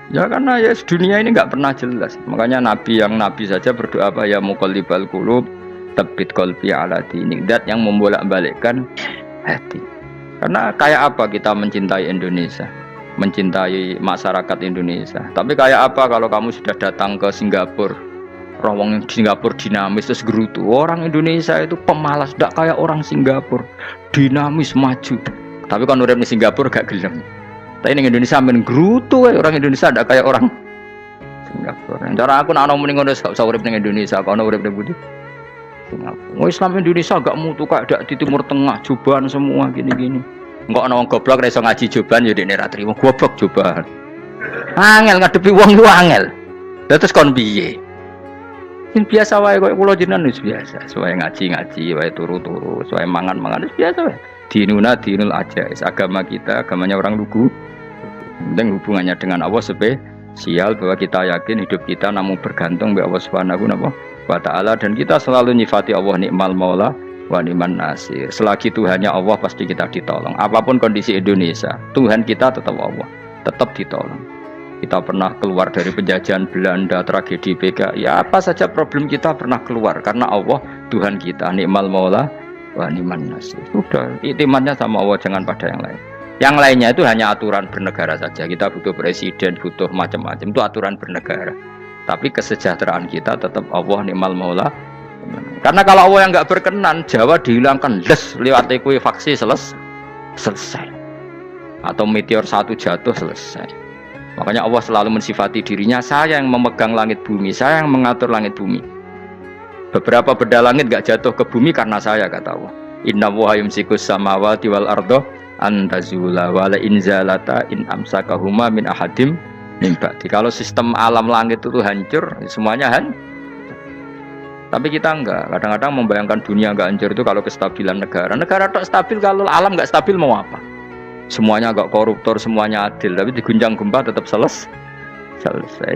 Ya karena ya dunia ini nggak pernah jelas. Makanya nabi saja berdoa apa ya muqallibal qulub tsabbit qalbi ala dinik. Dat yang membolak-balikkan hati. Karena kayak apa kita mencintai Indonesia, mencintai masyarakat Indonesia. Tapi kayak apa kalau kamu sudah datang ke Singapura, rawang Singapura dinamis terus gerutu. Orang Indonesia itu pemalas, tidak kayak orang Singapura, dinamis maju. Tapi kalau urip di Singapura gak gelem. Tapi di Indonesia men gerutu, orang Indonesia tidak kayak orang Singapura. Cara aku nak ngomong ngono gak usah urip ning Indonesia, kalau urip ning Budi. Singapura. Islam Indonesia gak mutu kak di Timur Tengah, cobaan semua gini-gini. Enggak ana wong goblok ra iso ngaji cobaan ya dekne ra trimo goblok cobaan. Angel ngadepi wong ku angel. Lah terus kon piye? Sing biasa wae koyo kula jenengan wis biasa. Suwe ngaji-ngaji, wae turu-turu, suwe mangan-mangan wis biasa wae. Dinuna dinul ajais. Agama kita, agamanya orang lugu. Penting hubungannya dengan Allah spesial bahwa kita yakin hidup kita namun bergantung kepada Allah Subhanahu wa ta'ala dan kita selalu nyifati Allah nikmal maula wa ni'man nasir. Selagi Tuhannya Allah pasti kita ditolong. Apapun kondisi Indonesia, Tuhan kita tetap Allah, tetap ditolong. Kita pernah keluar dari penjajahan Belanda, tragedi PKI, ya apa saja problem kita pernah keluar karena Allah Tuhan kita nikmal maula wa ni'man nasir. Sudah, iktimatnya sama Allah, jangan pada yang lain. Yang lainnya itu hanya aturan bernegara saja. Kita butuh presiden, butuh macam-macam, itu aturan bernegara. Tapi kesejahteraan kita tetap Allah ni'mal maula. Karena kalau Allah yang nggak berkenan, Jawa dihilangkan les lewat ekuifaksi selesai. Atau meteor satu jatuh selesai. Makanya Allah selalu mensifati dirinya, saya yang memegang langit bumi, saya yang mengatur langit bumi. Beberapa benda langit nggak jatuh ke bumi karena saya, kata Allah. Inna Allaha yumsikus samawati wal ardo antazula wala inzalata in amsakahuma min ahadim mimba. Kalau sistem alam langit itu hancur, semuanya tapi kita enggak. Kadang-kadang membayangkan dunia enggak hancur itu kalau kestabilan negara. Negara tak stabil, kalau alam enggak stabil mau apa? Semuanya enggak koruptor, semuanya adil. Tapi diguncang gempa tetap selesai.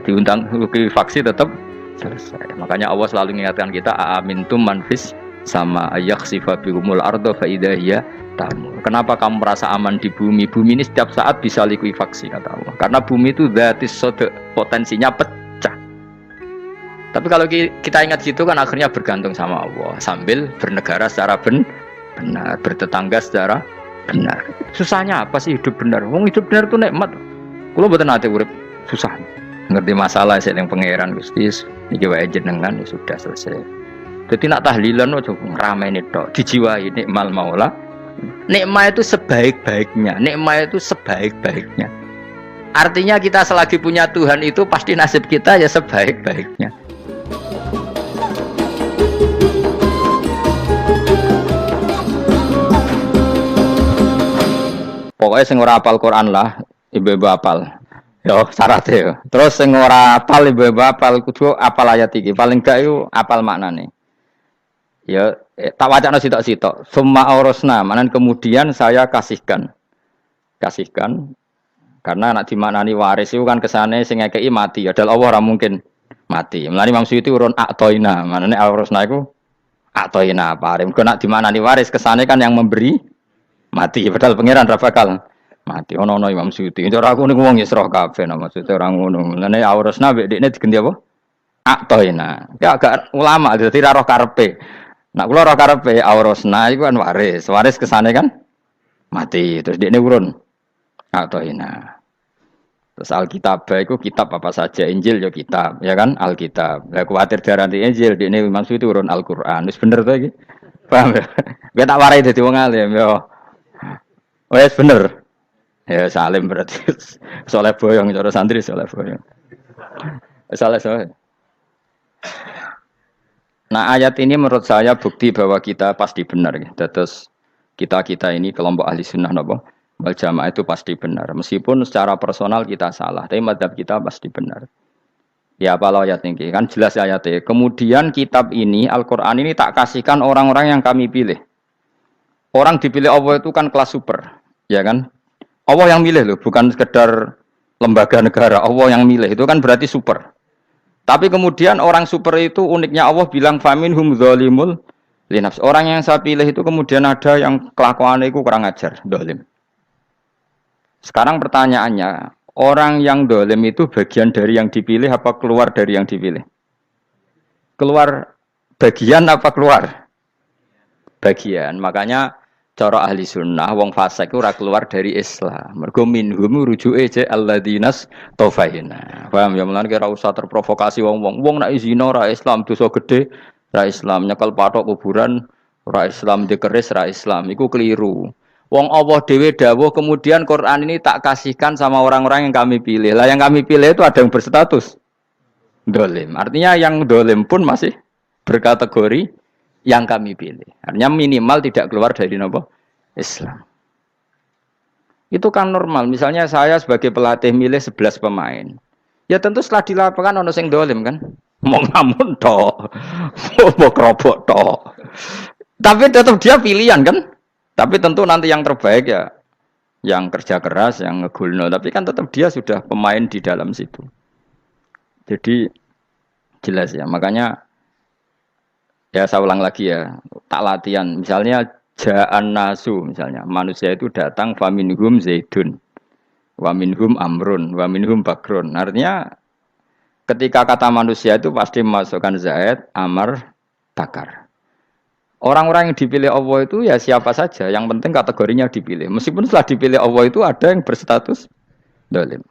Diundang faksi tetap selesai. Makanya Allah selalu mengingatkan kita, aamintum manfis sama ayakhsifa bihumul ardo faidahiyah tamu. Kenapa kamu merasa aman di bumi? Bumi ini setiap saat bisa likuifaksi, kata Allah. Karena bumi itu dzatis sodok, potensinya pecah. Tapi kalau kita ingat situ kan akhirnya bergantung sama Allah sambil bernegara secara benar, bertetangga secara benar. Susahnya apa sih hidup benar? Wong hidup benar itu nikmat. Kulo mboten nate urip susah. Ngerti masalah seling pangeran Gusti, niki wae jenengan ya sudah selesai. Jadi nak tahlilan ojo ngrameni tok, dijiwai nikmal maula. Nikmat itu sebaik-baiknya, nikmat itu sebaik-baiknya. Artinya kita selagi punya Tuhan itu pasti nasib kita ya sebaik-baiknya. Pokoknya sing ora apal Quran lah, ibu-ibu apal. Yo syaratnya yo. Terus sing ora apal ibu-ibu apal kudu apal ayat iki. Paling gak yo apal maknane. Ya tak wacana sitok-sitok. Summa aurasna, manan kemudian saya kasihkan karena nak dimaknani waris itu kan kesane sing ngekeki mati. Adalah Allah ora mungkin mati. Mulane Imam Suyuti urun atoina, maknane aurasna iku atoina paring. Kok nak dimaknani waris kesane kan yang memberi mati, padahal pangeran ra bakal mati. Ono Imam Suyuti. Cara aku niku wong Isra kabeh no, maksudnya ora ngono. Mulane aurasna mbek dekne diganti apa? Atoina. Ya agak ulama dadi ra roh karepe. Nak kula roh karepe aurasna iku kan waris. Waris kesane kan mati. Terus dekne urun atoina. Terus Alkitab itu kitab apa saja, Injil ya kitab, ya kan Alkitab. Lah kuwatir darani Injil dekne Imam Suyuti urun Al-Qur'an. Wis bener to iki? Paham ya? Gue tak warai dadi wong alim yo. Wes bener. Ya salim berarti. Soleh boyong cara santri soleh boyong. Soleh. Nah, ayat ini menurut saya bukti bahwa kita pasti benar ya. Terus kita ini kelompok ahli sunnah napa? Wal jamaah itu pasti benar. Meskipun secara personal kita salah, tapi mazhab kita pasti benar. Ya apa ayat ini? Kan jelas ayatnya. Kemudian kitab ini, Al-Qur'an ini tak kasihkan orang-orang yang kami pilih. Orang dipilih Allah itu kan kelas super, ya kan? Allah yang milih loh, bukan sekedar lembaga negara. Allah yang milih itu kan berarti super. Tapi kemudian orang super itu uniknya Allah bilang faminhum dzalimul linafs. Orang yang saya pilih itu kemudian ada yang kelakuannya itu kurang ajar, zalim. Sekarang pertanyaannya, Orang yang dolim itu bagian dari yang dipilih apa keluar dari yang dipilih? Keluar bagian apa keluar? Bagian. Makanya cara ahli sunnah, wong fasik ora keluar dari Islam. Mergo minhum rujuke je alladinas taufaina. Paham ya, mulane ora usah terprovokasi wong-wong. Wong nek zina ora Islam, dosa gede ora Islam, nyekel patok kuburan ora Islam, dikeris ora Islam. Iku keliru. Wong Allah dhewe dawuh kemudian Quran ini tak kasihkan sama orang-orang yang kami pilih. Lah yang kami pilih itu ada yang berstatus dolim. Artinya yang dolim pun masih berkategori yang kami pilih. Artinya minimal tidak keluar dari nopo Islam. Itu kan normal. Misalnya saya sebagai pelatih milih 11 pemain. Ya tentu setelah di lapangan ono sing dolim kan. Mau ngamun tok. Mau kerobok tok. Tapi tetap dia pilihan kan. Tapi tentu nanti yang terbaik ya yang kerja keras, yang ngegulno. Tapi kan tetap dia sudah pemain di dalam situ. Jadi jelas ya. Makanya ya saya ulang lagi ya, tak latihan. Misalnya ja'an nasu, misalnya manusia itu datang faminhum zaidun, waminhum amrun, waminhum bakrun. Artinya ketika kata manusia itu pasti memasukkan zaid, amr, bakar. Orang-orang yang dipilih Allah itu ya siapa saja, yang penting kategorinya dipilih. Meskipun setelah dipilih Allah itu ada yang berstatus dolim.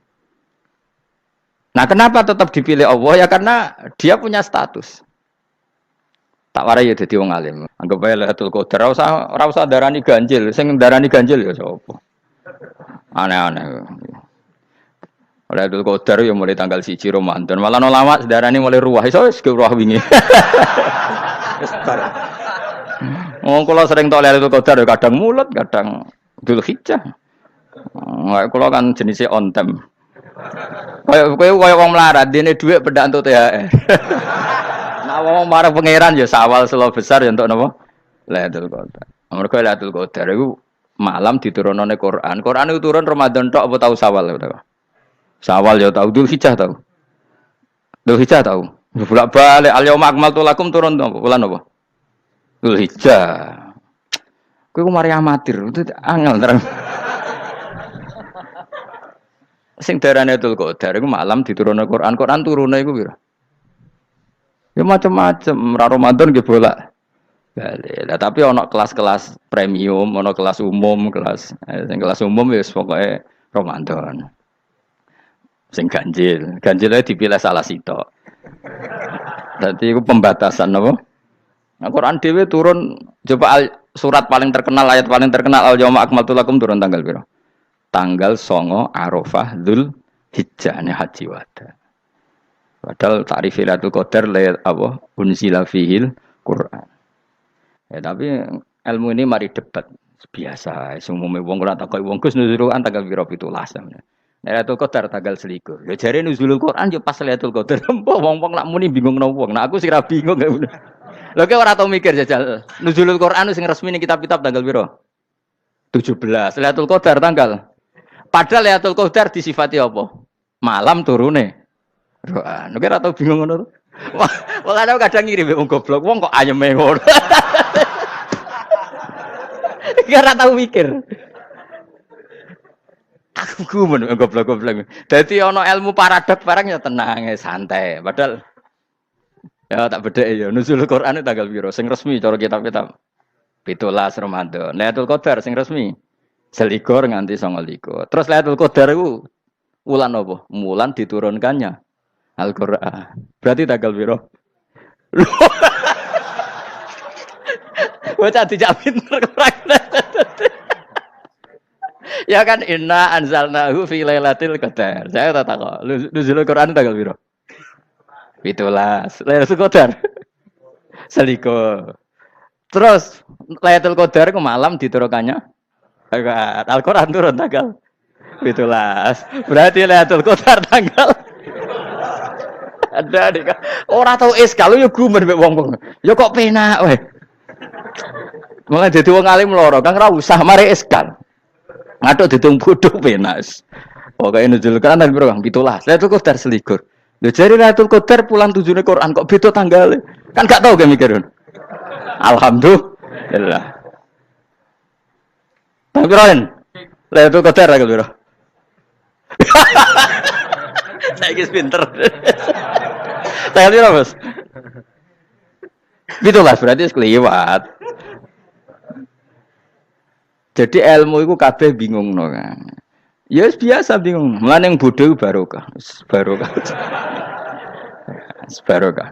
Nah kenapa tetap dipilih Allah? Ya karena dia punya status. Tak warai ya dadi wong alim. Anggap ae Lailatul Qadar ora usah darani ganjil, sing darani ganjil ya sapa. Aneh-aneh. Lailatul Qadar ya mulai tanggal 1 Ramadan. Malah ulama darani mulai ruwah iso wis ke ruwah wingi. Wis bar. Kula sering tok Lailatul Qadar kadang mulut, kadang Dzulhijjah. Kula kan jenisnya on time. Kayak wong melarat dene dhuwit pendak entuk THR. Nah, wong marang pangeran ya sawal selo besar ya untuk napa? Lailatul Qadar. Mergo Lailatul Qadar iku malam diturunane Quran. Quran itu turun Ramadan tok apa tau Sawal ta? Sawal ya tau, Dzulhijjah tau. Dzulhijjah tau. Bolak-balik al-yauma akmaltu lakum turun apa? Bulan apa? Dzulhijjah. Kowe ku mari amatir, itu angel terang. Sing darane Lailatul Qadar iku malam diturunane Quran. Quran turune iku pira? Ya macam-macam, Ramadan nggih bolak. Lah tapi ono kelas-kelas premium, ono kelas umum, sing kelas umum wis pokoke Ramadan. Sing ganjil, ganjilnya dipilih salah sitok. Dadi iku pembatasan apa? Nah, Quran dhewe turun coba surat paling terkenal, ayat paling terkenal al-yauma akmaltu lakum turun tanggal pira? Tanggal 9 Arafah Dzulhijjah haji wada. Padahal ta'rif Lailatul Qadar apa unzila fihil Quran. Ya tapi ilmu ini mari debat biasa. Umumnya wong ora takoki wong Gus nuzul Quran tanggal pira 17. Lailatul Qadar tanggal 21. Ya jare nuzulul Quran yo pas Lailatul Qadar. Wong-wong nak muni bingung nang wong. Nah aku sira bingung. Lho kowe ora tau mikir jajal. Nuzulul Quran sing resmi ning kitab-kitab tanggal pira? 17. Lailatul Qadar tanggal. Padahal Lailatul Qadar disifati apa? Malam turune. Roh, nek ora tau bingung ngono. Wah, kadang ngirim wong goblok, wong kok ayeme ngono. Ora tau mikir. Aku gumun goblok-goblok. Dadi ana ilmu paradok barang ya tenang, ya santai. Padahal ya tak bedheki ya nuzul Quran tanggal piro sing resmi cara kitab-kitab. 17 Ramadan. Lailatul Qadar sing resmi 21 nganti 29. Terus Lailatul Qadar iku wulan apa? Wulan diturunkannya Al-Qur'an. Berarti tanggal piro? Bocah dijak pinter ya kan inna anzalnahu fi lailatul qadar. Saya tak kok. Nuzul Quran tanggal piro? 17. Lailatul Qadar. Seliko. Terus Lailatul Qadar ke malam diturunkannya Al-Qur'an turun tanggal 17. Berarti Lailatul Qadar tanggal ada nek ora tau kalau yo gumen mek wong-wong. Yo kok penak weh. Mulai dadi wong alim loro, Kang ora usah mari eskal. Ngaduk ditung bodho penak. Pokoke nuzul kan piro Kang 17. Lailatul Qadar selikur. Lho jare Lailatul Qadar pulang tujune Quran kok beda tanggale. Kan gak tau ge mikir. Alhamdulillah. Tapi Ron, Lailatul Qadar tanggal piro? Saya kis pinter. Saya lihat bos. Itulah berarti sekeliwat. Jadi ilmu itu kabeh bingung no kan. Ya biasa bingung. Mulane yang bodoh barokah. Barokah. Barokah.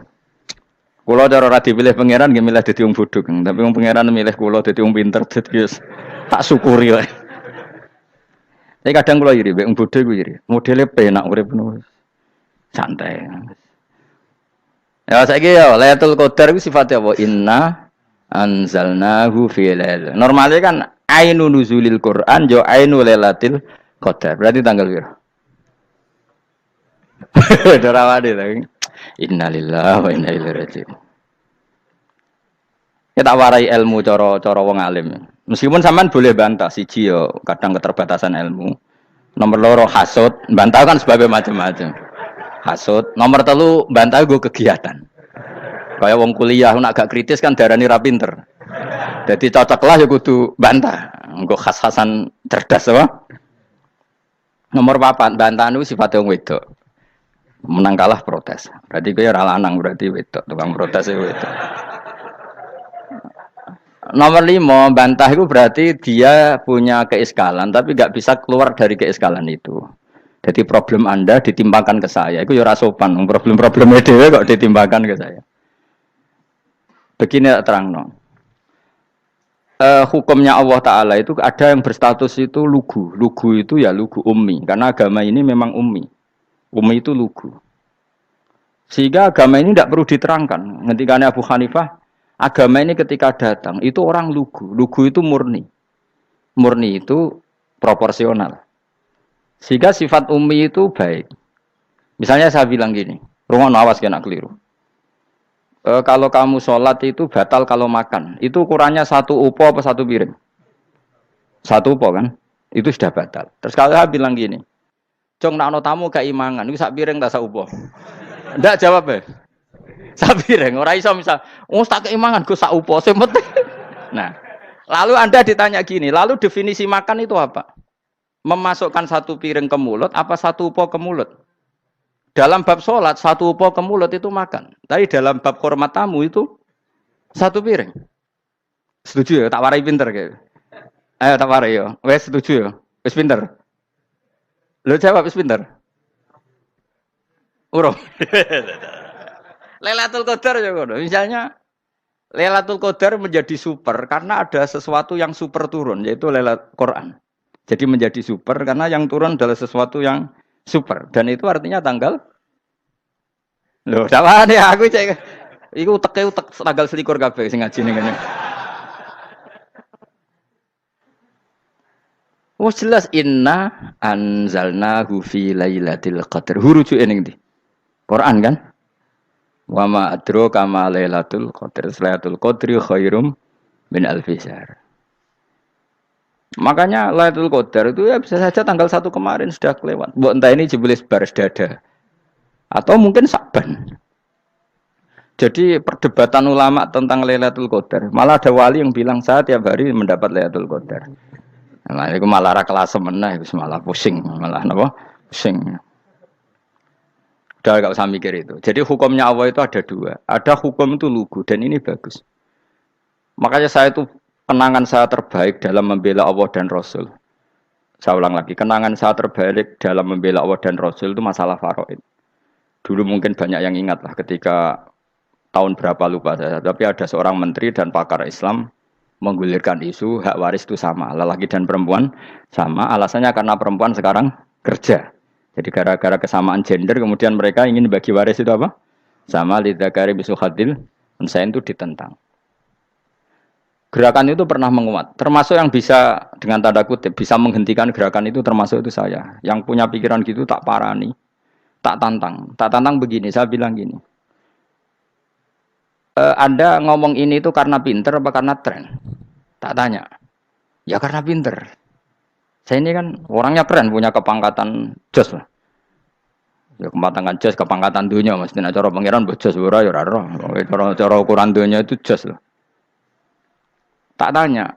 Kulo cara ora dipilih pangeran nggih milih dadi wong bodoh, tapi wong pangeran milih kulo dadi wong pinter dadi tak syukuri wae. Tapi kadang kulo iri, wong bodoh ku iri. Modele penak urip ngono. Santai. Ya saiki ya Lailatul Qadar ku sifatnya apa? Inna anzalnahu fi lail. Normalnya kan ainu nuzulil Quran jo ainu Lailatul Qadar. Berarti tanggal piro? Dorawade lagi. Innalillahi wa inna ilaihi raji'un. Kita warai ilmu cara wong alim. Meskipun sampean boleh bantah siji yo kadang keterbatasan ilmu. Nomor loro hasud, bantah kan sebabnya macam-macam. Hasud, nomor telu bantah gue kegiatan. Kayak wong kuliah nak gak kritis kan darani ra pinter. Jadi cocoklah ya kudu bantah. Engko khas-khasan cerdas apa? Nomor 4 bantahan itu sifatnya wong wedok. Menang kalah protes. Berarti kowe ora lanang berarti wedok, tukang protes itu wedok. Nomor 5 bantah itu berarti dia punya keiskalan tapi gak bisa keluar dari keiskalan itu. Jadi problem Anda ditimbangkan ke saya, itu ya ora sopan. Problem-problemnya dhewe kok ditimbangkan ke saya. Begini terang no. Hukumnya Allah Ta'ala itu ada yang berstatus itu lugu. Lugu itu ya lugu ummi. Karena agama ini memang ummi. Ummi itu lugu. Sehingga agama ini tidak perlu diterangkan. Ketika Abu Hanifah, agama ini ketika datang, itu orang lugu. Lugu itu murni. Murni itu proporsional. Sehingga sifat ummi itu baik. Misalnya saya bilang gini, rumah awas kena keliru. Kalau kamu sholat itu batal kalau makan. Itu ukurannya 1 upo apa 1 piring? 1 upo kan? Itu sudah batal. Terus kalau saya bilang gini, Jong nak tamu gak imangan, itu 1 piring tak 1 upo. Ndak jawab ya. 1 piring. Orang iso misal, tak keimangan gue 1 upo. Nah, lalu Anda ditanya gini, lalu definisi makan itu apa? Memasukkan 1 piring ke mulut, apa 1 upo ke mulut? Dalam bab sholat, 1 upo ke mulut itu makan. Tapi dalam bab hormat tamu itu 1 piring. Setuju ya? Tak warai pinter kayak. Ayo tak warai ya. Wes setuju ya? Wes pinter. Lo jawab wes pinter. Urung. Lailatul Qadar ya ngono. Misalnya Lailatul Qadar menjadi super karena ada sesuatu yang super turun yaitu Lailatul Quran. Jadi menjadi super karena yang turun adalah sesuatu yang super dan itu artinya tanggal. Loh, dawane aku cek. Iku utek tanggal 21 kabeh sing ngaji ning kene. Wes jelas inna anzalnahu fi lailatul qadar. Hurujuke ning ndi? Quran kan? Wa ma adraka ma lailatul qadar. Lailatul qadri khairum min alfi syahr. Makanya Lailatul Qadar itu ya bisa saja tanggal 1 kemarin sudah kelewat. Mbok entah ini jebelis baris dada. Atau mungkin Sa'ban. Jadi perdebatan ulama tentang Lailatul Qadar. Malah ada wali yang bilang saya tiap hari mendapat Lailatul Qadar. Nah, itu malah ra kelas meneh, itu malah pusing, malah napa? Pusing. Udah gak usah mikir itu. Jadi hukumnya Allah itu ada 2. Ada hukum itu lugu dan ini bagus. Makanya saya itu kenangan saya terbaik dalam membela Allah dan Rasul. Saya ulang lagi, kenangan saya terbaik dalam membela Allah dan Rasul itu masalah faraid. Dulu mungkin banyak yang ingat lah ketika tahun berapa lupa saya. Tapi ada seorang menteri dan pakar Islam menggulirkan isu hak waris itu sama. Lelaki dan perempuan sama. Alasannya karena perempuan sekarang kerja. Jadi gara-gara kesamaan gender kemudian mereka ingin bagi waris itu apa? Sama lidzakari bisuhadil unsain itu ditentang. Gerakan itu pernah menguat, termasuk yang bisa dengan tanda kutip bisa menghentikan gerakan itu termasuk itu saya. Yang punya pikiran gitu tak parani, tak tantang begini. Saya bilang gini, Anda ngomong ini itu karena pinter apa karena tren? Tak tanya, ya karena pinter. Saya ini kan orangnya keren, punya kepangkatan jos lah. Ya kepangkatan jos, kepangkatan dunia, mesti cara pangeran bojos ora ya ora. Cara ukuran dunia itu jos lah. Tak tanya,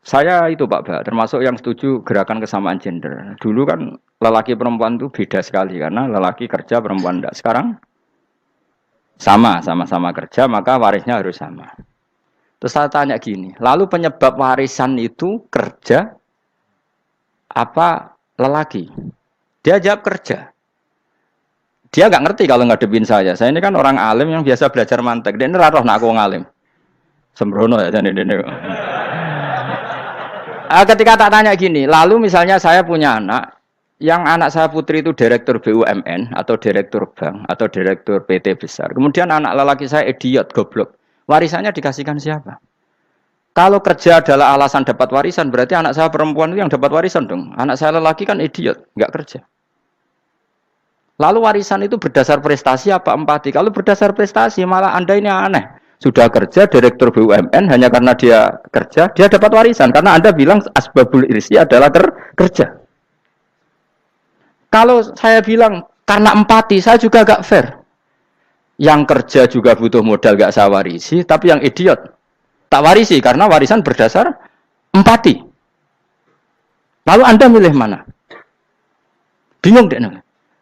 Saya itu Pak Ba, termasuk yang setuju gerakan kesamaan gender. Dulu kan lelaki perempuan itu beda sekali karena lelaki kerja perempuan tidak. Sekarang sama-sama kerja maka warisnya harus sama. Terus saya tanya gini, lalu penyebab warisan itu kerja apa lelaki? Dia jawab kerja. Dia nggak ngerti kalau ngadepin saya. Saya ini kan orang alim yang biasa belajar mantek. Dia ini roh nak aku ngalim. Sembrono ya jadi ini. Ketika tak tanya gini, lalu misalnya saya punya anak, yang anak saya putri itu direktur BUMN atau direktur bank atau direktur PT besar. Kemudian anak lelaki saya idiot, goblok. Warisannya dikasihkan siapa? Kalau kerja adalah alasan dapat warisan, berarti anak saya perempuan itu yang dapat warisan dong. Anak saya lelaki kan idiot, nggak kerja. Lalu warisan itu berdasar prestasi apa empati? Kalau berdasar prestasi, malah Anda ini aneh. Sudah kerja direktur BUMN hanya karena dia kerja, dia dapat warisan. Karena Anda bilang asbabul irsi adalah kerja. Kalau saya bilang karena empati, saya juga gak fair. Yang kerja juga butuh modal gak saya warisi, tapi yang idiot tak warisi karena warisan berdasar empati. Lalu Anda milih mana? Bingung deh.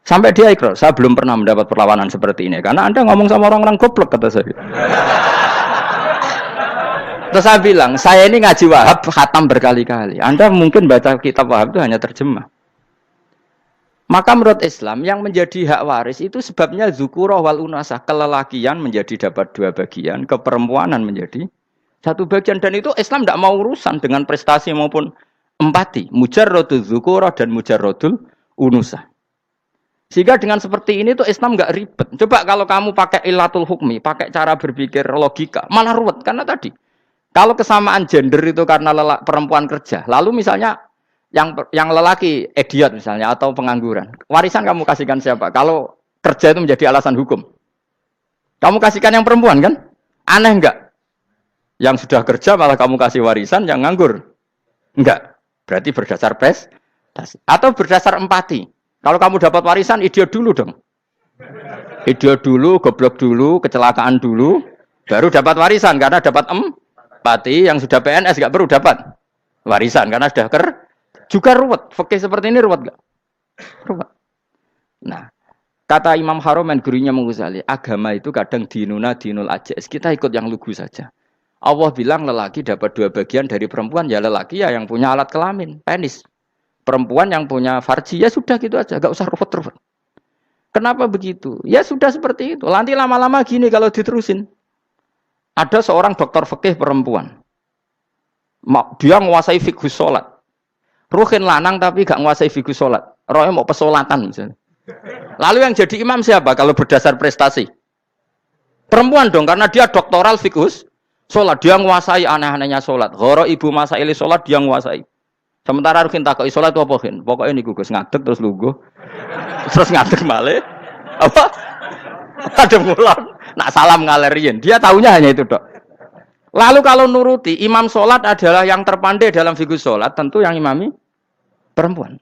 Sampai dia ikrar, saya belum pernah mendapat perlawanan seperti ini. Karena Anda ngomong sama orang-orang goblok, kata saya. Terus saya bilang, saya ini ngaji Wahab, khatam berkali-kali. Anda mungkin baca kitab Wahab itu hanya terjemah. Maka menurut Islam, yang menjadi hak waris itu sebabnya zukurah wal unasah. Kelelakian menjadi dapat 2 bagian, keperempuanan menjadi 1 bagian. Dan itu Islam tidak mau urusan dengan prestasi maupun empati. Mujarrodul zukurah dan mujarrodul unusah. Sehingga dengan seperti ini tuh Islam nggak ribet. Coba kalau kamu pakai ilatul hukmi, pakai cara berpikir logika, malah ruwet. Karena tadi, kalau kesamaan gender itu karena perempuan kerja, lalu misalnya yang lelaki idiot misalnya atau pengangguran, warisan kamu kasihkan siapa? Kalau kerja itu menjadi alasan hukum, kamu kasihkan yang perempuan kan? Aneh nggak? Yang sudah kerja malah kamu kasih warisan, yang nganggur enggak? Berarti berdasar prestasi atau berdasar empati. Kalau kamu dapat warisan, idiot dulu dong. Idiot dulu, goblok dulu, kecelakaan dulu, baru dapat warisan. Karena dapat empati, yang sudah PNS nggak perlu dapat warisan. Karena sudah juga ruwet. Fikih seperti ini ruwet nggak? Ruwet. Nah, kata Imam Haromen, gurunya Ghazali, agama itu kadang dinuna dinul ajais. Kita ikut yang lugu saja. Allah bilang lelaki dapat 2 bagian dari perempuan, ya lelaki ya yang punya alat kelamin, penis. Perempuan yang punya farji, ya sudah gitu aja, gak usah ruwet-ruwet. Kenapa begitu? Ya sudah seperti itu. Nanti lama-lama gini kalau diterusin. Ada seorang dokter fikih perempuan. Dia menguasai fikih sholat. Ruhin lanang tapi gak menguasai fikih sholat. Rohnya mau pesolatan misalnya. Lalu yang jadi imam siapa kalau berdasar prestasi? Perempuan dong, karena dia doktoral fikih sholat. Dia menguasai aneh-anehnya sholat. Goro ibu masaili sholat dia menguasai. Sementara Rukin takut isolat itu apa Rukin? Pokoknya ini gugus ngadeg terus lugu, terus ngadeg malih, apa? Ada mulan, nak salam ngalerin. Dia tahunya hanya itu dok. Lalu kalau nuruti imam sholat adalah yang terpandai dalam fikih sholat, tentu yang imami perempuan.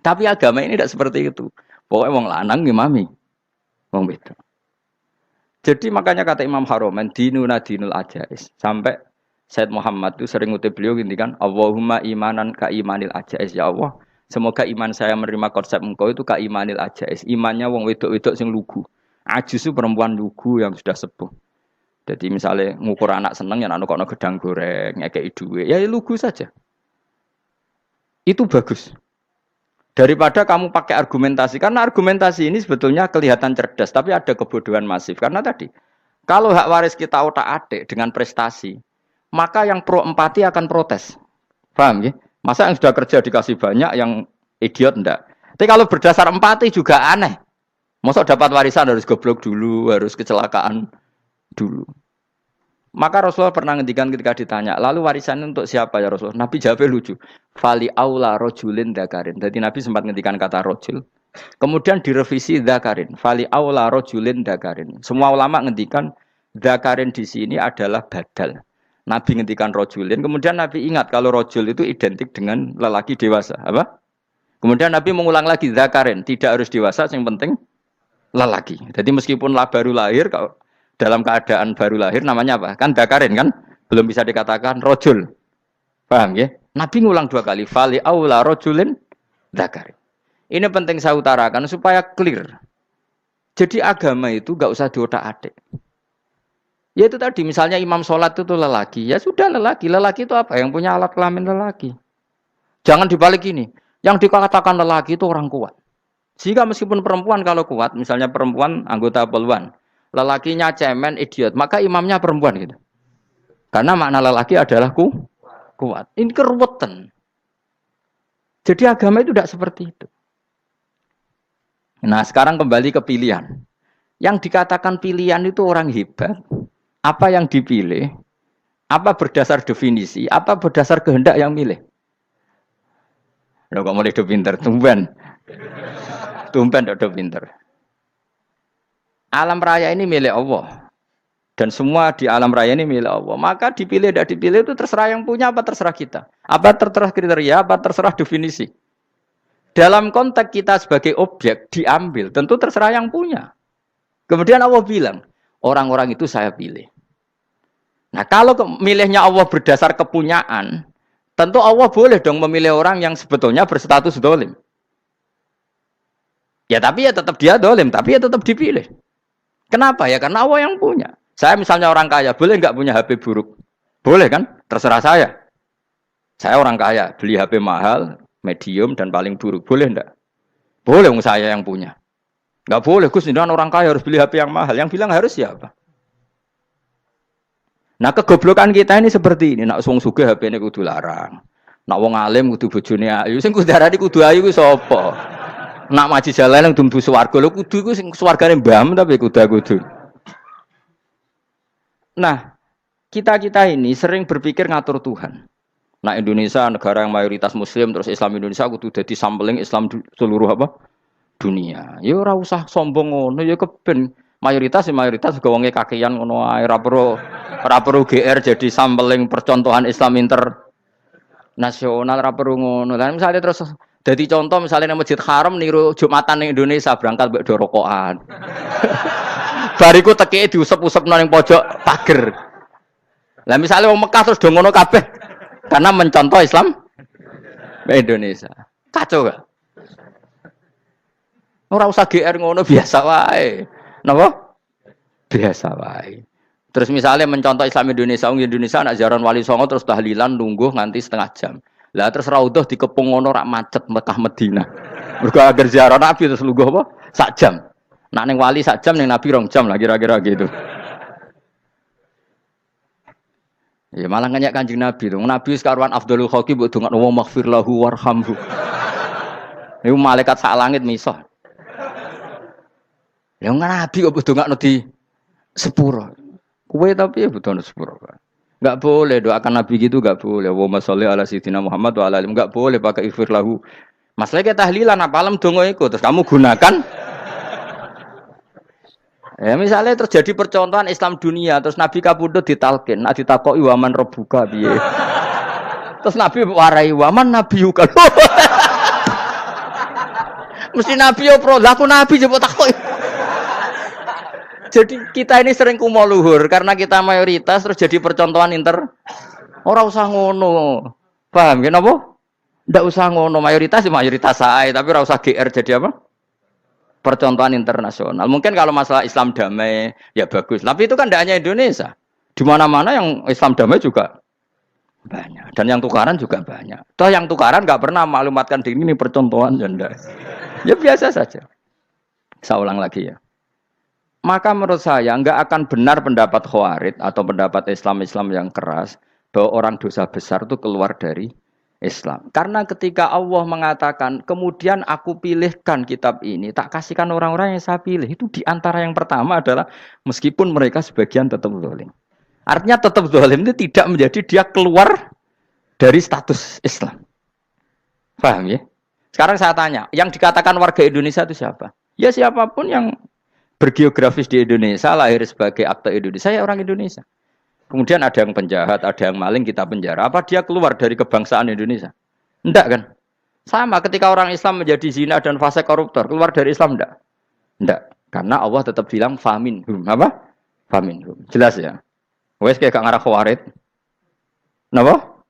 Tapi agama ini tidak seperti itu. Pokoknya wong lanang imami, wong beda. Jadi makanya kata Imam Haromen dinuna dinul ajais sampai Said Muhammad itu sering ngutip beliau gini kan, Allahumma imanan ka imanil ajais, ya Allah. Semoga iman saya menerima konsep engkau itu ka imanil ajais. Imannya wong wedok-wedok sing lugu. Ajus itu perempuan lugu yang sudah sepuh. Jadi misalnya ngukur anak seneng ya anak kono gedang goreng, ngekei duwe, ya lugu saja. Itu bagus. Daripada kamu pakai argumentasi, karena argumentasi ini sebetulnya kelihatan cerdas, tapi ada kebodohan masif. Karena tadi, kalau hak waris kita otak-atik dengan prestasi, maka yang pro empati akan protes. Paham ya? Masa yang sudah kerja dikasih banyak, yang idiot enggak? Tapi kalau berdasar empati juga aneh. Masa dapat warisan harus goblok dulu, harus kecelakaan dulu. Maka Rasulullah pernah ngendikan ketika ditanya, lalu warisan untuk siapa ya Rasulullah? Nabi jawabnya lucu. Fali aula rojulin dzakarin. Jadi Nabi sempat ngendikan kata rojul. Kemudian direvisi dzakarin. Fali aula rojulin dzakarin. Semua ulama ngendikan dzakarin di sini adalah badal. Nabi ngendikan rojulin, kemudian Nabi ingat kalau rojul itu identik dengan lelaki dewasa, apa? Kemudian Nabi mengulang lagi dzakarin, tidak harus dewasa, yang penting lelaki. Jadi meskipun baru lahir, kalau dalam keadaan baru lahir namanya apa? Kan dzakarin kan, belum bisa dikatakan rojul. Paham ya? Nabi ngulang 2 kali. Fali aula rojulin dzakari. Ini penting saya utarakan supaya clear. Jadi agama itu gak usah diotak-atik. Ya itu tadi, misalnya imam sholat itu lelaki. Ya sudah lelaki. Lelaki itu apa? Yang punya alat kelamin lelaki. Jangan dibalik ini. Yang dikatakan lelaki itu orang kuat. Sehingga meskipun perempuan kalau kuat, misalnya perempuan anggota poluan, lelakinya cemen, idiot, maka imamnya perempuan gitu. Karena makna lelaki adalah kuat. Ini keruwetan. Jadi agama itu tidak seperti itu. Nah sekarang kembali ke pilihan. Yang dikatakan pilihan itu orang hebat. Apa yang dipilih? Apa berdasar definisi? Apa berdasar kehendak yang milih? Loh kok mulai do pinter? Tumben do pinter. Alam raya ini milik Allah. Dan semua di alam raya ini milik Allah. Maka dipilih tidak dipilih itu terserah yang punya apa terserah kita. Apa terserah kriteria, apa terserah definisi. Dalam konteks kita sebagai objek diambil, tentu terserah yang punya. Kemudian Allah bilang, orang-orang itu saya pilih. Nah kalau milihnya Allah berdasar kepunyaan, tentu Allah boleh dong memilih orang yang sebetulnya berstatus dolim. Ya tapi ya tetap dia dolim, tapi ya tetap dipilih. Kenapa ya? Karena Allah yang punya. Saya misalnya orang kaya, boleh nggak punya HP buruk? Boleh kan? Terserah saya. Saya orang kaya, beli HP mahal, medium dan paling buruk. Boleh enggak? Boleh saya yang punya. Enggak boleh, Gus, dengan orang kaya harus beli HP yang mahal. Yang bilang harus siapa? Nah, kegoblokan kita ini seperti ini. Nak wong sugih HP ini kudu larang. Nak wong alim kudu bojone ayu. Sing kudu darani kudu ayu ku sapa? Nak maji jalan yang dumbu swarga lho kudu iku sing swargane mbam tapi kudu. Nah, kita ini sering berpikir ngatur Tuhan. Nah Indonesia negara yang mayoritas Muslim terus Islam Indonesia kudu dadi sampling Islam seluruh apa dunia. Ya ora usah sombong ngono ya keben mayoritas juga wonge kakean ngono ae ora perlu GR jadi sampling percontohan Islam internasional ora perlu ngono. Lah misalnya terus dadi contoh misalnya nang Masjid Haram niru Jumatan ning Indonesia berangkat mbek do rokokan. Bariku tekike diusep-usepno ning pojok pager. Lah misalnya wong Mekah terus do ngono kabeh. Karena mencontoh Islam Indonesia. Kacau gak? Ora usah GR ngono biasa wae. Napa? Biasa wae. Terus misalnya mencontoh Islam Indonesia, Indonesia anak jaran Wali Songo terus tahlilan nunggu nganti setengah jam. Lah terus raudhah dikepung ngono rak macet Mekah Madinah. Mergo agar ziarah Nabi terus lungguh apa? Sak jam. Nak ning wali sak jam ning Nabi 2 jam lah kira-kira gitu. Ya malah nganyak Kanjeng Nabi tuh. Nabi sekaruan Afdhalul Khalqi mbok dongakno wa maghfir lahu warhamhu. Niku malaikat sak langit misah. Ya Nabi kok dongakno di sepuro. Kowe tapi ya butuh sepuro. Enggak boleh doakan Nabi gitu enggak boleh. Wa sholli ala sayyidina Muhammad wa ala alihi enggak boleh pakai ighfir lahu. Masalah kita tahlilan apa alam donga iku terus kamu gunakan. Ya misalnya terjadi percontohan Islam dunia terus Nabi kapundhut ditalkin, nak ditakoki waman rebuka piye. Terus Nabi warai waman nabiyuka. Mesti Nabi yo pro, lah aku Nabi jebuk takoki. Jadi kita ini sering kumo luhur karena kita mayoritas terus jadi percontohan ora usah ngono. Paham ya napa? Ndak usah ngono, mayoritas sae tapi ora usah GR jadi apa? Percontohan internasional. Mungkin kalau masalah Islam damai ya bagus. Tapi itu kan tidak hanya Indonesia. Di mana-mana yang Islam damai juga banyak. Dan yang tukaran juga banyak. Toh yang tukaran nggak pernah maklumatkan diri ini percontohan janda. Ya biasa saja. Saya ulang lagi ya. Maka menurut saya nggak akan benar pendapat Khawarij atau pendapat Islam yang keras bahwa orang dosa besar itu keluar dari Islam. Karena ketika Allah mengatakan, kemudian aku pilihkan kitab ini, tak kasihkan orang-orang yang saya pilih. Itu diantara yang pertama adalah, meskipun mereka sebagian tetap zalim. Artinya tetap zalim itu tidak menjadi dia keluar dari status Islam. Paham ya? Sekarang saya tanya, yang dikatakan warga Indonesia itu siapa? Ya siapapun yang bergeografis di Indonesia, lahir sebagai akte Indonesia, saya orang Indonesia. Kemudian ada yang penjahat, ada yang maling, kita penjara. Apa dia keluar dari kebangsaan Indonesia? Enggak kan? Sama ketika orang Islam menjadi zina dan fase koruptor, keluar dari Islam enggak? Enggak. Karena Allah tetap bilang faminhum. Apa? Faminhum. Jelas ya? Wes kayak gak ngarah Khawarij. Napa?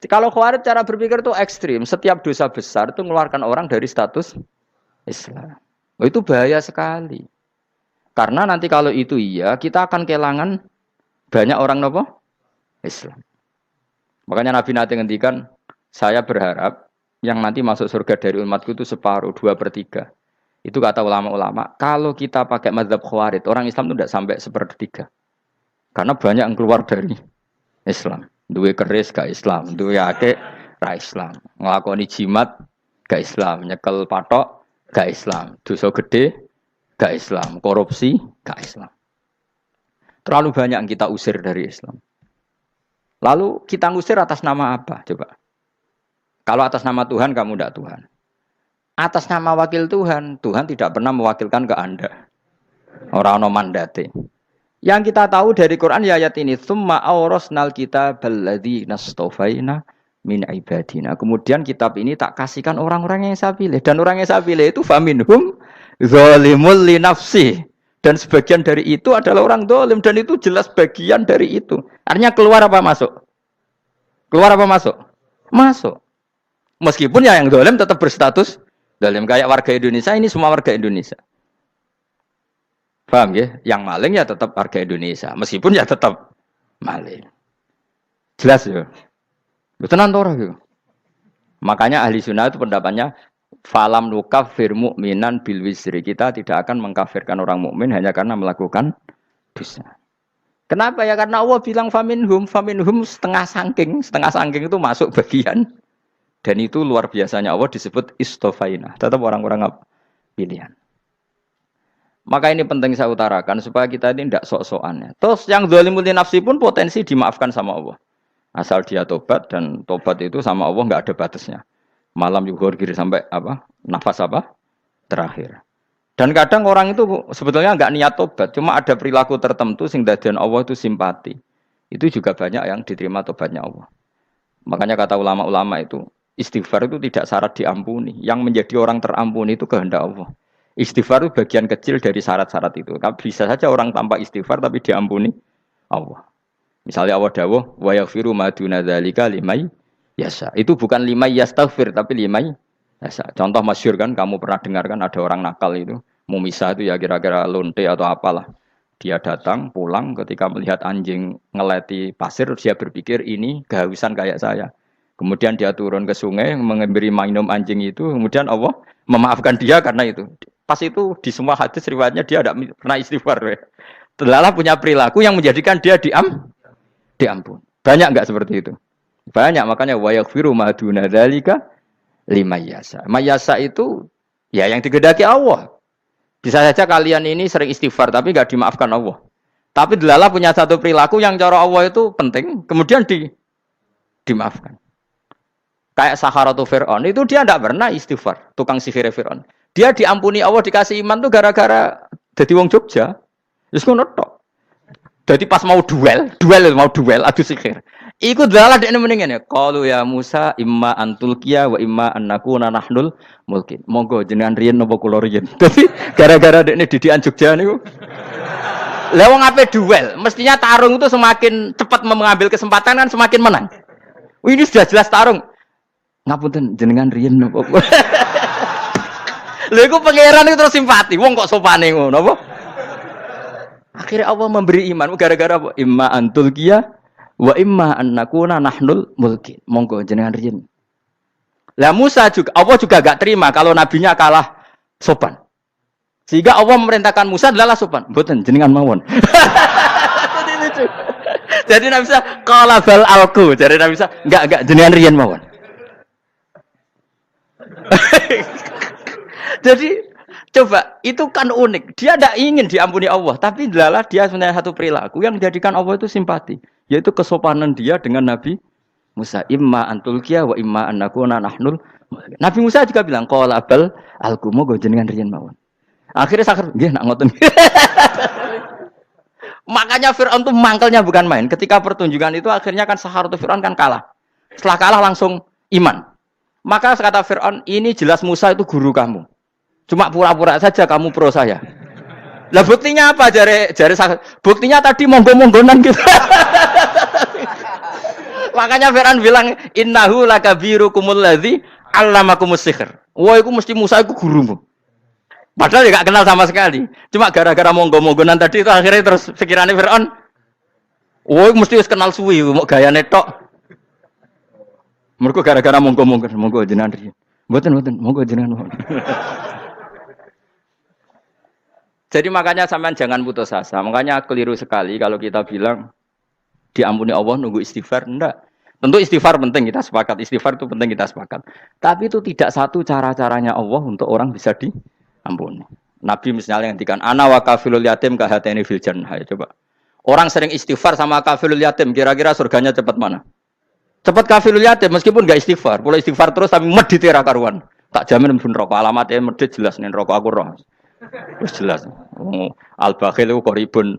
Kalau Khawarij cara berpikir itu ekstrim. Setiap dosa besar itu mengeluarkan orang dari status Islam. Oh, itu bahaya sekali. Karena nanti kalau itu iya, kita akan kehilangan banyak orang nopo Islam. Makanya Nabi nanti ngendikan, saya berharap yang nanti masuk surga dari umatku itu separuh, 2/3. Itu kata ulama-ulama. Kalau kita pakai mazhab Khawarij, orang Islam itu tidak sampai 1/3. Karena banyak yang keluar dari Islam. Duwe keris gak Islam, duwe akeh ra Islam. Nglakoni jimat gak Islam, nyekel patok gak Islam, dosa gede gak Islam, korupsi gak Islam. Terlalu banyak yang kita usir dari Islam. Lalu kita ngusir atas nama apa? Coba. Kalau atas nama Tuhan kamu tidak Tuhan. Atas nama wakil Tuhan, Tuhan tidak pernah mewakilkan ke Anda. Orang-orang mandate. Yang kita tahu dari Quran ya ayat ini, tsumma awrasnal kitabal ladzina astafaina min ibadina. Kemudian kitab ini tak kasihkan orang-orang yang saya pilih, dan orang yang saya pilih itu faminhum zalimul li nafsi. Dan sebagian dari itu adalah orang zalim, dan itu jelas bagian dari itu. Artinya keluar apa masuk? Keluar apa masuk? Masuk. Meskipun ya yang zalim tetap berstatus zalim, kayak warga Indonesia, ini semua warga Indonesia. Paham ya? Yang maling ya tetap warga Indonesia. Meskipun ya tetap maling. Jelas ya? Tenan ora gitu. Makanya ahli sunnah itu pendapatnya falam nukafir mu'minan bil wisri. Kita tidak akan mengkafirkan orang mukmin hanya karena melakukan dosa. Kenapa ya? Karena Allah bilang faminhum setengah sangking itu masuk bagian. Dan itu luar biasanya Allah disebut istofaina. Tetap orang-orang pilihan. Maka ini penting saya utarakan supaya kita ini tidak sok-sokan. Terus yang zalimul li nafsi pun potensi dimaafkan sama Allah. Asal dia tobat, dan tobat itu sama Allah nggak ada batasnya. Malam yuhur kiri sampai apa? Nafas apa? Terakhir. Dan kadang orang itu sebetulnya nggak niat tobat, cuma ada perilaku tertentu sehingga dadian Allah itu simpati. Itu juga banyak yang diterima tobatnya Allah. Makanya kata ulama-ulama itu, istighfar itu tidak syarat diampuni. Yang menjadi orang terampuni itu kehendak Allah. Istighfar itu bagian kecil dari syarat-syarat itu. Bisa saja orang tanpa istighfar tapi diampuni Allah. Misalnya Allah dawuh wa yaghfiru ma duna dzalika limay yasha. Itu bukan limay yastaghfir tapi limay yasha. Contoh masyhur kan, kamu pernah dengar kan, ada orang nakal itu, mumisah itu ya kira-kira lonte atau apalah. Dia datang pulang ketika melihat anjing ngeleti pasir, dia berpikir ini kehausan kayak saya. Kemudian dia turun ke sungai memberi minum anjing itu, kemudian Allah memaafkan dia karena itu. Pas itu di semua hadis riwayatnya dia tidak pernah istighfar. Telah punya perilaku yang menjadikan dia diampun. Banyak enggak seperti itu? Banyak, makanya wa yaghfiru ma duna dzalika liman yasha. Mayasa itu ya yang digedaki Allah. Bisa saja kalian ini sering istighfar tapi enggak dimaafkan Allah. Tapi delala punya satu perilaku yang cara Allah itu penting, kemudian dimaafkan. Kayak Saharatu Fir'aun, itu dia tidak pernah istighfar, tukang sihir Fir'aun. Dia diampuni Allah, dikasih iman tuh gara-gara jadi wong Jogja. Terus ngono tok. Jadi pas mau duel adu sihir. Iku dalah dekne mendingan ya. Qalu ya Musa imma antulqiya wa imma annakuna nahnul mulkin. Monggo jenengan riyen napa kula riyen. Dadi gara-gara dekne didikan Jogja niku. Lah wong ape duel, mestinya tarung itu semakin cepat mengambil kesempatan kan semakin menang. Ini sudah jelas tarung. Ngapunten jenengan riyen napa. Lha iku pangeran itu terus simpati. Wong kok sopane ngono apa? Akhirnya Allah memberi iman gara-gara apa? Imma antulqiya wa imma annakuna nahnul mulkin. Monggo jenengan riyen. Lah Musa juga Allah juga gak terima kalau nabinya kalah sopan. Sehingga Allah memerintahkan Musa adalah sopan. Mboten jenengan mawon. Jadi Nabi Musa qala bal alqu. Jadi Nabi Musa enggak jenengan riyen mawon. Jadi coba, itu kan unik. Dia tidak ingin diampuni Allah, tapi adalah dia sebenarnya satu perilaku yang menjadikan Allah itu simpati, yaitu kesopanan dia dengan Nabi Musa. Imma antulqiya wa imma annakuna nahnul. Nabi Musa juga bilang qala bal alqu go jenengan riyen mawon. Akhirnya sakar nggih nak ngoten. Makanya Firaun itu mangkelnya bukan main. Ketika pertunjukan itu akhirnya kan Saharatu Firaun kan kalah. Setelah kalah langsung iman. Maka kata Firaun, ini jelas Musa itu guru kamu. Cuma pura-pura saja kamu pro saya. Lah buktinya apa? Jare buktinya tadi monggo-monggonan gitu. Makanya Fir'aun bilang innahu lakabirukumul ladzi 'allamakumus sihr. Wah, iku mesti Musa iku gurumu. Padahal dia gak kenal sama sekali. Cuma gara-gara monggo-monggonan tadi itu akhirnya terus pikirannya Fir'aun. Wah, mesti wis kenal suwi, mau gayane tok. Mergo gara-gara monggo jenengan riyen. Mboten, monggo jenengan. Jadi makanya sampean jangan putus asa. Makanya keliru sekali kalau kita bilang diampuni Allah nunggu istighfar. Enggak. Tentu istighfar penting, kita sepakat. Istighfar itu penting, kita sepakat. Tapi itu tidak satu cara-caranya Allah untuk orang bisa diampuni. Nabi misalnya ngendikan ana wa kafilul yatim kahateni fil jannah. Coba. Orang sering istighfar sama kafilul yatim, kira-kira surganya cepat mana? Cepat kafilul yatim meskipun enggak istighfar. Kalau istighfar terus tapi medhit ra karuan. Tak jamin mlebu neraka. Alamatnya medhit jelas ning neraka aku roh. Wis jelas. Al-bakhil itu qoribun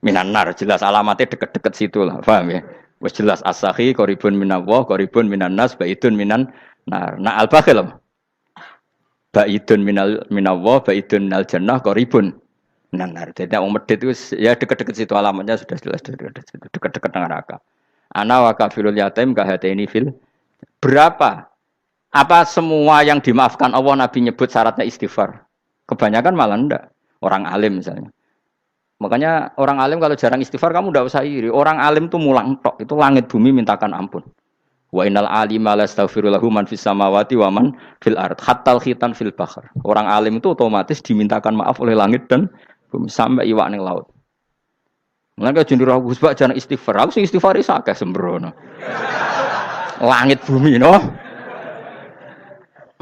minan nar, jelas alamatnya deket-deket situ lah, paham ya? Wis jelas as-sakhi qoribun minallah, qoribun minan nas, baidun minan nar. Nah al-bakhil baidun minallah, baidun minal jannah, qoribun minan nar. Jadi wong medhit itu ya deket-deket situ alamatnya sudah jelas deket-deket neraka. Ana wa kafilul yatim kahateni fil. Berapa? Apa semua yang dimaafkan Allah Nabi nyebut syaratnya istighfar? Kebanyakan malah enggak. Orang alim misalnya. Makanya orang alim kalau jarang istighfar kamu enggak usah iri. Orang alim tuh mulang tok. Itu langit bumi mintakan ampun. Wa innal alima lastaghfiru lahu man fis samawati wa man fil ard. Hattal khitan fil bahr. Orang alim itu otomatis dimintakan maaf oleh langit dan bumi sampai iwak ning laut. Mulane jendur aku sebab jarang istighfar. Aku sing istighfar iso akeh sembrono. Langit bumi no.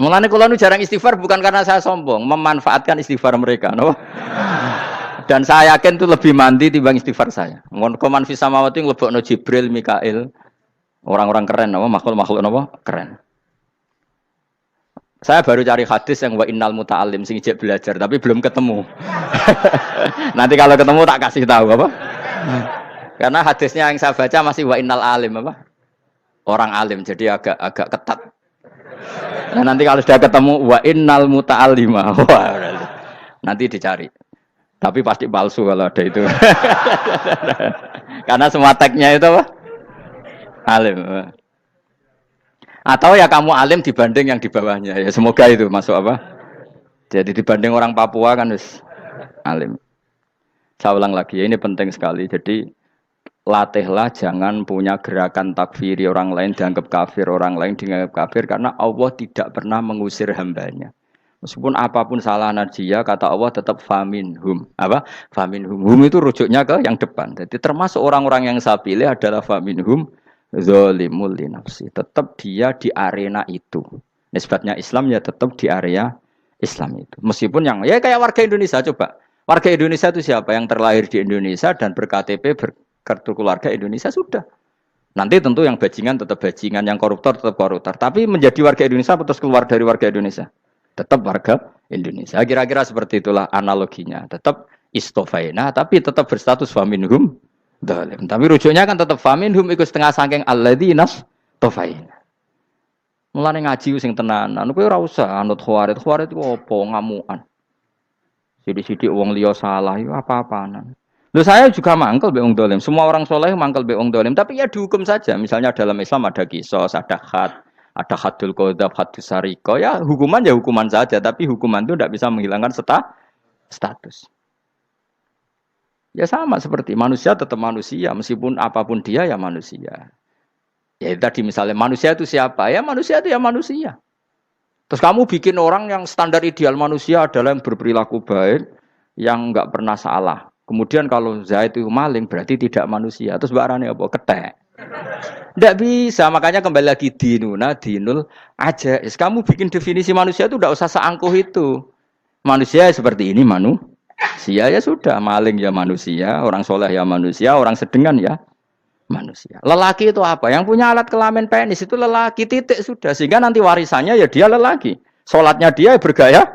Mulane kula nu jarang istighfar bukan karena saya sombong, memanfaatkan istighfar mereka, no? Dan saya yakin itu lebih mandi timbang istighfar saya. Mun koman fi samawati nglebokno Jibril, Mikail, orang-orang keren apa makhluk-makhluk apa keren. Saya baru cari hadis yang wa innal muta'allim sing ijek belajar tapi belum ketemu. Nanti kalau ketemu tak kasih tahu apa? Karena hadisnya yang saya baca masih wa innal alim apa? Orang alim jadi agak ketat. Nah, nanti kalau sudah ketemu wa innal muta'allima. Wah, nanti dicari. Tapi pasti palsu kalau ada itu. Karena semua tagnya itu apa? Alim. Atau ya kamu alim dibanding yang di bawahnya. Ya semoga itu masuk apa? Jadi dibanding orang Papua kan harus alim. Saya ulang lagi ya, ini penting sekali. Jadi latihlah jangan punya gerakan takfiri orang lain dianggap kafir, orang lain dianggap kafir karena Allah tidak pernah mengusir hambanya. Meskipun apapun salah najiyah kata Allah tetap faminhum. Apa? Faminhum. Hum itu rujuknya ke yang depan. Jadi termasuk orang-orang yang saya pilih adalah faminhum zalimul li nafsi. Tetap dia di arena itu. Nisbatnya Islam ya tetap di area Islam itu. Meskipun yang ya kayak warga Indonesia coba. Warga Indonesia itu siapa? Yang terlahir di Indonesia dan ber-KTP kartu keluarga Indonesia sudah. Nanti tentu yang bajingan tetap bajingan, yang koruptor tetap koruptor. Tapi menjadi warga Indonesia terus keluar dari warga Indonesia. Tetap warga Indonesia. Kira-kira seperti itulah analoginya. Tetap istofaina, tapi tetap berstatus faminhum dhalim. Tapi rujuknya kan tetap faminhum ikut setengah sangking alladzinas tofaina. Mulane ngaji sing tenanan. Kowe ora usah anut khawarit. Khawarit itu apa? Ngamukan. Sidik-sidik wong liya salah itu apa-apaan. Loh saya juga mangkel be wong dolim. Semua orang soleh mangkel be wong dolim. Tapi ya dihukum saja. Misalnya dalam Islam ada kisos, ada hadul qadzaf, hadus sariko. Ya hukuman saja. Tapi hukuman itu tidak bisa menghilangkan status. Ya sama seperti manusia tetap manusia. Meskipun apapun dia ya manusia. Ya tadi misalnya manusia itu siapa? Ya manusia itu ya manusia. Terus kamu bikin orang yang standar ideal manusia adalah yang berperilaku baik, yang enggak pernah salah. Kemudian kalau Zaid itu maling berarti tidak manusia. Terus barane apa? Ketek. Tidak bisa. Makanya kembali lagi dinul aja. Kamu bikin definisi manusia itu tidak usah seangkuh itu. Manusia seperti ini manusia ya sudah. Maling ya manusia, orang soleh ya manusia, orang sedengan ya manusia. Lelaki itu apa? Yang punya alat kelamin penis itu lelaki, titik sudah. Sehingga nanti warisannya ya dia lelaki. Sholatnya dia bergaya.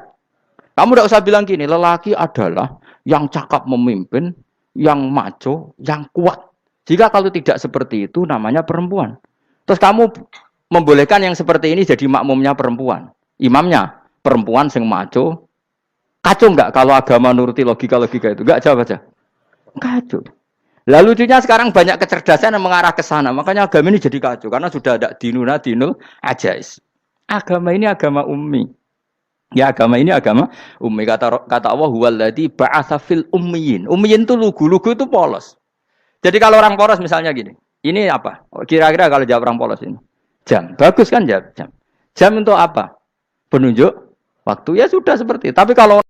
Kamu tidak usah bilang gini, lelaki adalah yang cakap memimpin, yang maco, yang kuat. Jika kalau tidak seperti itu namanya perempuan. Terus kamu membolehkan yang seperti ini jadi makmumnya perempuan. Imamnya perempuan sing maco. Kacau enggak kalau agama nuruti logika-logika itu? Enggak, jawab aja. Kacau. Lalu lucunya sekarang banyak kecerdasan yang mengarah ke sana. Makanya agama ini jadi kacau karena sudah ada dinul ajais. Agama ini agama ummi. Ya agama ini agama ummi. Kata Allah huwallazi ba'atsa fil ummiyin. Ummiyin itu lugu itu polos. Jadi kalau orang polos misalnya gini. Ini apa? Kira-kira kalau jawab orang polos ini. Jam. Bagus kan jam. Jam untuk apa? Penunjuk waktu ya sudah seperti itu. Tapi kalau